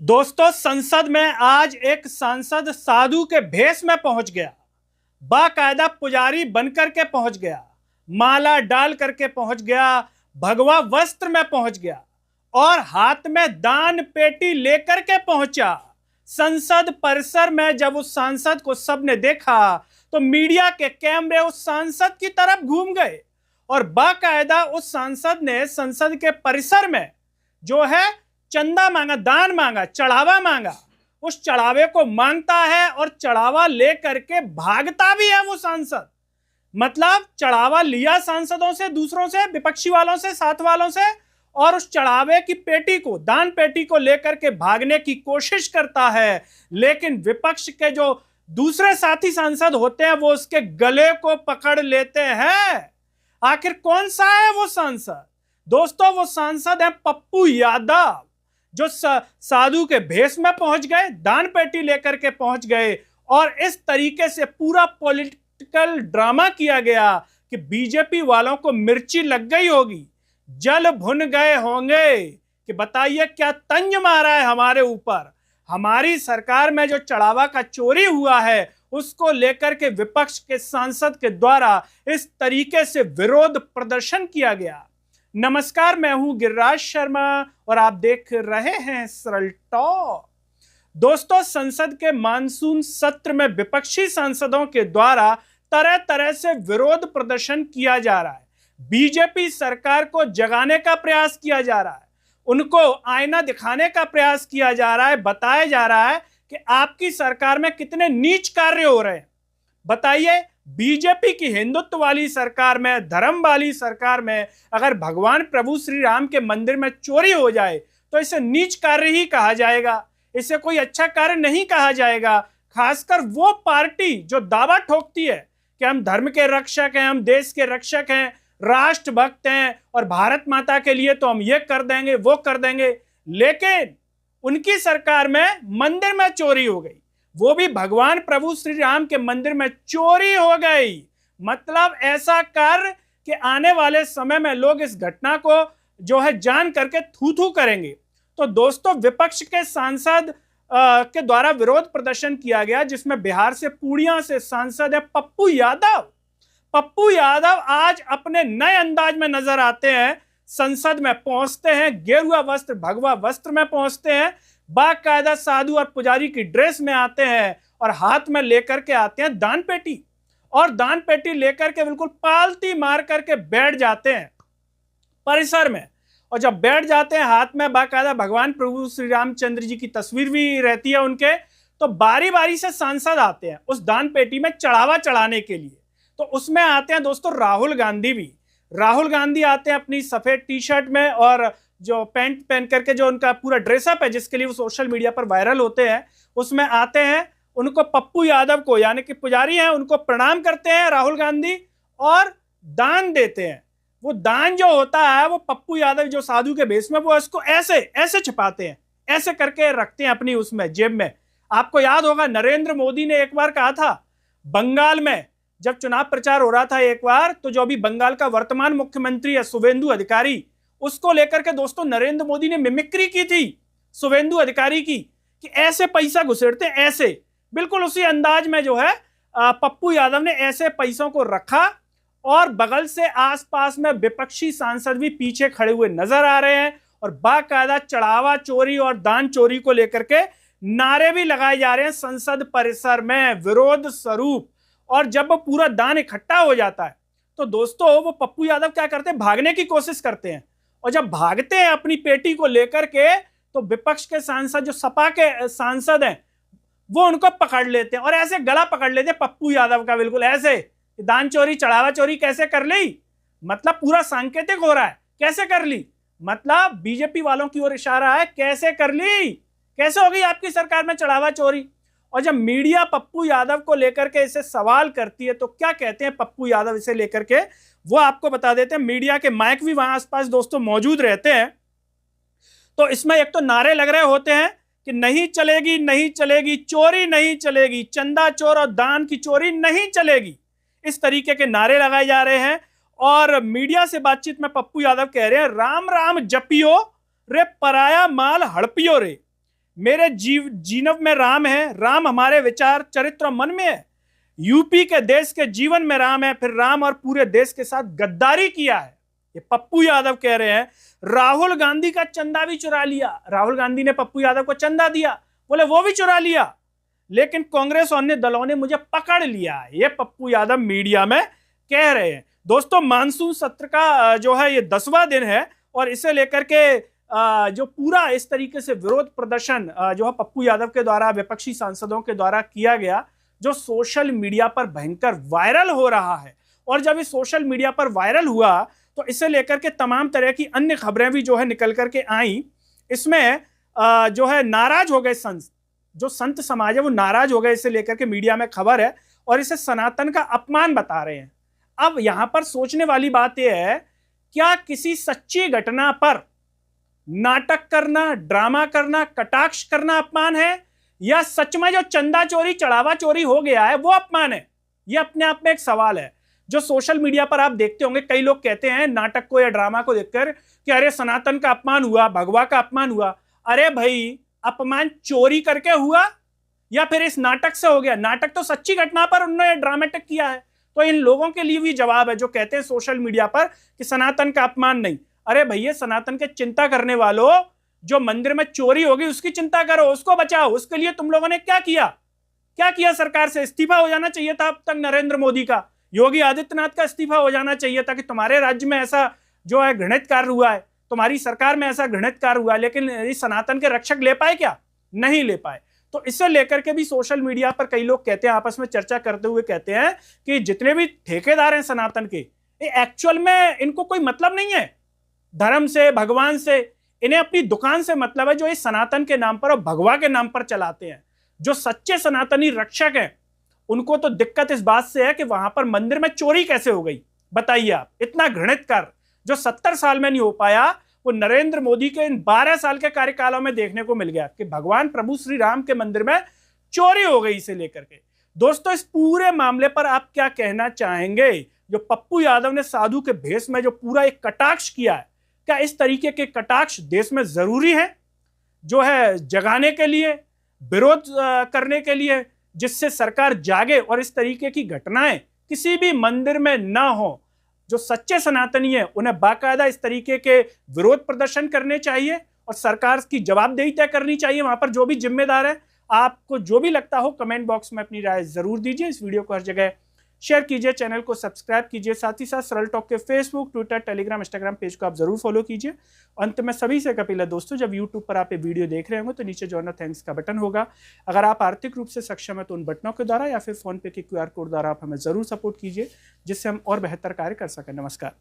दोस्तों, संसद में आज एक सांसद साधु के भेष में पहुंच गया। बाकायदा पुजारी बनकर के पहुंच गया, माला डाल करके पहुंच गया, भगवा वस्त्र में पहुंच गया और हाथ में दान पेटी लेकर के पहुंचा। संसद परिसर में जब उस सांसद को सबने देखा तो मीडिया के कैमरे उस सांसद की तरफ घूम गए और बाकायदा उस सांसद ने संसद के परिसर में जो है चंदा मांगा, दान मांगा, चढ़ावा मांगा। उस चढ़ावे को मांगता है और चढ़ावा लेकर के भागता भी है वो सांसद। मतलब चढ़ावा लिया सांसदों से, दूसरों से, विपक्षी वालों से, साथ वालों से, और उस चढ़ावे की पेटी को, दान पेटी को लेकर के भागने की कोशिश करता है। लेकिन विपक्ष के जो दूसरे साथी सांसद होते हैं वो उसके गले को पकड़ लेते हैं। आखिर कौन सा है वो सांसद? दोस्तों, वो सांसद है पप्पू यादव, जो साधु के भेष में पहुंच गए, दान पेटी लेकर के पहुंच गए और इस तरीके से पूरा पॉलिटिकल ड्रामा किया गया कि बीजेपी वालों को मिर्ची लग गई होगी, जल भुन गए होंगे कि बताइए क्या तंज मारा है हमारे ऊपर। हमारी सरकार में जो चढ़ावा का चोरी हुआ है उसको लेकर के विपक्ष के सांसद के द्वारा इस तरीके से विरोध प्रदर्शन किया गया। नमस्कार, मैं हूं गिरिराज शर्मा और आप देख रहे हैं सरल टॉक। दोस्तों, संसद के मानसून सत्र में विपक्षी सांसदों के द्वारा तरह तरह से विरोध प्रदर्शन किया जा रहा है। बीजेपी सरकार को जगाने का प्रयास किया जा रहा है, उनको आईना दिखाने का प्रयास किया जा रहा है, बताया जा रहा है कि आपकी सरकार में कितने नीच कार्य हो रहे हैं। बताइए, बीजेपी की हिंदुत्व वाली सरकार में, धर्म वाली सरकार में अगर भगवान प्रभु श्री राम के मंदिर में चोरी हो जाए तो इसे नीच कार्य ही कहा जाएगा, इसे कोई अच्छा कार्य नहीं कहा जाएगा। खासकर वो पार्टी जो दावा ठोकती है कि हम धर्म के रक्षक हैं, हम देश के रक्षक हैं, राष्ट्रभक्त हैं और भारत माता के लिए तो हम ये कर देंगे, वो कर देंगे, लेकिन उनकी सरकार में मंदिर में चोरी हो गई, वो भी भगवान प्रभु श्री राम के मंदिर में चोरी हो गई। मतलब ऐसा कर कि आने वाले समय में लोग इस घटना को जो है जान करके थू थू करेंगे। तो दोस्तों, विपक्ष के सांसद के द्वारा विरोध प्रदर्शन किया गया, जिसमें बिहार से, पूर्णिया से सांसद है पप्पू यादव। पप्पू यादव आज अपने नए अंदाज में नजर आते हैं, संसद में पहुंचते हैं, गेरुआ वस्त्र, भगवा वस्त्र में पहुंचते हैं, बाकायदा साधु और पुजारी की ड्रेस में आते हैं और हाथ में लेकर के आते हैं दान पेटी, और दान पेटी लेकर के बिल्कुल पालती मार करके बैठ जाते हैं परिसर में। और जब बैठ जाते हैं, हाथ में बाकायदा भगवान प्रभु श्री रामचंद्र जी की तस्वीर भी रहती है उनके, तो बारी बारी से सांसद आते हैं उस दान पेटी में चढ़ावा चढ़ाने के लिए। तो उसमें आते हैं दोस्तों राहुल गांधी भी। राहुल गांधी आते हैं अपनी सफेद टी शर्ट में और जो पैंट पहन करके, जो उनका पूरा ड्रेसअप है जिसके लिए वो सोशल मीडिया पर वायरल होते हैं, उसमें आते हैं। उनको पप्पू यादव को, यानी कि पुजारी हैं, उनको प्रणाम करते हैं राहुल गांधी और दान देते हैं। वो दान जो होता है वो पप्पू यादव जो साधु के भेष में, वो इसको ऐसे ऐसे छिपाते हैं, ऐसे करके रखते हैं अपनी उसमें जेब में। आपको याद होगा नरेंद्र मोदी ने एक बार कहा था, बंगाल में जब चुनाव प्रचार हो रहा था एक बार, तो जो अभी बंगाल का वर्तमान मुख्यमंत्री है शुवेंदु अधिकारी, उसको लेकर के दोस्तों नरेंद्र मोदी ने मिमिक्री की थी शुवेंदु अधिकारी की कि ऐसे पैसा घुसेड़ते, ऐसे बिल्कुल उसी अंदाज में जो है पप्पू यादव ने ऐसे पैसों को रखा और बगल से आसपास में विपक्षी सांसद भी पीछे खड़े हुए नजर आ रहे हैं और बाकायदा चढ़ावा चोरी और दान चोरी को लेकर के नारे भी लगाए जा रहे हैं संसद परिसर में विरोध स्वरूप। और जब वो पूरा दान इकट्ठा हो जाता है तो दोस्तों वो पप्पू यादव क्या करते हैं, भागने की कोशिश करते हैं। और जब भागते हैं अपनी पेटी को लेकर के, तो विपक्ष के सांसद जो सपा के सांसद हैं वो उनको पकड़ लेते हैं और ऐसे गला पकड़ लेते हैं पप्पू यादव का, बिल्कुल ऐसे। दान चोरी, चढ़ावा चोरी कैसे कर ली? मतलब पूरा सांकेतिक हो रहा है, कैसे कर ली? मतलब बीजेपी वालों की ओर इशारा है, कैसे कर ली, कैसे हो गई आपकी सरकार में चढ़ावा चोरी? और जब मीडिया पप्पू यादव को लेकर के इसे सवाल करती है तो क्या कहते हैं पप्पू यादव इसे लेकर के, वो आपको बता देते हैं। मीडिया के माइक भी वहां आसपास दोस्तों मौजूद रहते हैं। तो इसमें एक तो नारे लग रहे होते हैं कि नहीं चलेगी, नहीं चलेगी, चोरी नहीं चलेगी, चंदा चोर और दान की चोरी नहीं चलेगी, इस तरीके के नारे लगाए जा रहे हैं। और मीडिया से बातचीत में पप्पू यादव कह रहे हैं, राम राम जपियो रे, पराया माल हड़पियो रे। मेरे जीवन में राम है, राम हमारे विचार चरित्र और मन में है। यूपी के देश के जीवन में राम है, फिर राम और पूरे देश के साथ गद्दारी किया है। ये पप्पू यादव कह रहे हैं। राहुल गांधी का चंदा भी चुरा लिया। राहुल गांधी ने पप्पू यादव को चंदा दिया, बोले वो भी चुरा लिया, लेकिन कांग्रेस और अन्य दलों ने मुझे पकड़ लिया। ये पप्पू यादव मीडिया में कह रहे हैं। दोस्तों, मानसून सत्र का जो है ये 10वां दिन है और इसे लेकर के जो पूरा इस तरीके से विरोध प्रदर्शन जो है पप्पू यादव के द्वारा, विपक्षी सांसदों के द्वारा किया गया, जो सोशल मीडिया पर भयंकर वायरल हो रहा है। और जब ये सोशल मीडिया पर वायरल हुआ तो इसे लेकर के तमाम तरह की अन्य खबरें भी जो है निकल करके आई। इसमें जो है नाराज हो गए जो संत समाज है वो नाराज हो गए, इसे लेकर के मीडिया में खबर है और इसे सनातन का अपमान बता रहे हैं। अब यहां पर सोचने वाली बात यह है, क्या किसी सच्ची घटना पर नाटक करना, ड्रामा करना, कटाक्ष करना अपमान है, या सच में जो चंदा चोरी, चढ़ावा चोरी हो गया है वो अपमान है? यह अपने आप में एक सवाल है। जो सोशल मीडिया पर आप देखते होंगे, कई लोग कहते हैं नाटक को या ड्रामा को देखकर कि अरे सनातन का अपमान हुआ, भगवा का अपमान हुआ। अरे भाई, अपमान चोरी करके हुआ या फिर इस नाटक से हो गया? नाटक तो सच्ची घटना पर उन्होंने ड्रामेटिक किया है। तो इन लोगों के लिए भी जवाब है जो कहते हैं सोशल मीडिया पर कि सनातन का अपमान नहीं। अरे भैया, सनातन के चिंता करने वालों, जो मंदिर में चोरी होगी उसकी चिंता करो, उसको बचाओ। उसके लिए तुम लोगों ने क्या किया? क्या किया? सरकार से इस्तीफा हो जाना चाहिए था अब तक नरेंद्र मोदी का, योगी आदित्यनाथ का इस्तीफा हो जाना चाहिए था कि तुम्हारे राज्य में ऐसा जो है घृणित कार्य हुआ है, तुम्हारी सरकार में ऐसा घृणित कार्य हुआ है। लेकिन इस सनातन के रक्षक ले पाए क्या? नहीं ले पाए। तो इसे लेकर के भी सोशल मीडिया पर कई लोग कहते हैं, आपस में चर्चा करते हुए कहते हैं कि जितने भी ठेकेदार हैं सनातन के, एक्चुअल में इनको कोई मतलब नहीं है धर्म से, भगवान से। इन्हें अपनी दुकान से मतलब है जो इस सनातन के नाम पर और भगवा के नाम पर चलाते हैं। जो सच्चे सनातनी रक्षक हैं उनको तो दिक्कत इस बात से है कि वहां पर मंदिर में चोरी कैसे हो गई। बताइए आप, इतना घृणित कार्य जो 70 साल में नहीं हो पाया, वो नरेंद्र मोदी के इन 12 साल के कार्यकालों में देखने को मिल गया कि भगवान प्रभु श्री राम के मंदिर में चोरी हो गई। इसे लेकर के दोस्तों, इस पूरे मामले पर आप क्या कहना चाहेंगे? जो पप्पू यादव ने साधु के भेष में जो पूरा एक कटाक्ष किया है, क्या इस तरीके के कटाक्ष देश में जरूरी है? जो है जगाने के लिए, विरोध करने के लिए, जिससे सरकार जागे और इस तरीके की घटनाएं किसी भी मंदिर में ना हो। जो सच्चे सनातनी है उन्हें बाकायदा इस तरीके के विरोध प्रदर्शन करने चाहिए और सरकार की जवाबदेही तय करनी चाहिए वहां पर जो भी जिम्मेदार है। आपको जो भी लगता हो कमेंट बॉक्स में अपनी राय जरूर दीजिए। इस वीडियो को हर जगह शेयर कीजिए, चैनल को सब्सक्राइब कीजिए, साथ ही साथ सरल टॉक के Facebook, Twitter, Telegram, Instagram page को आप जरूर फॉलो कीजिए। अंत में सभी से अपील है दोस्तों, जब यूट्यूब पर आप ये वीडियो देख रहे होंगे तो नीचे जॉइन थैंक्स का बटन होगा। अगर आप आर्थिक रूप से सक्षम है तो उन बटनों के द्वारा या फिर फोन पे के QR कोड द्वारा आप हमें जरूर सपोर्ट कीजिए, जिससे हम और बेहतर कार्य कर सकें। नमस्कार।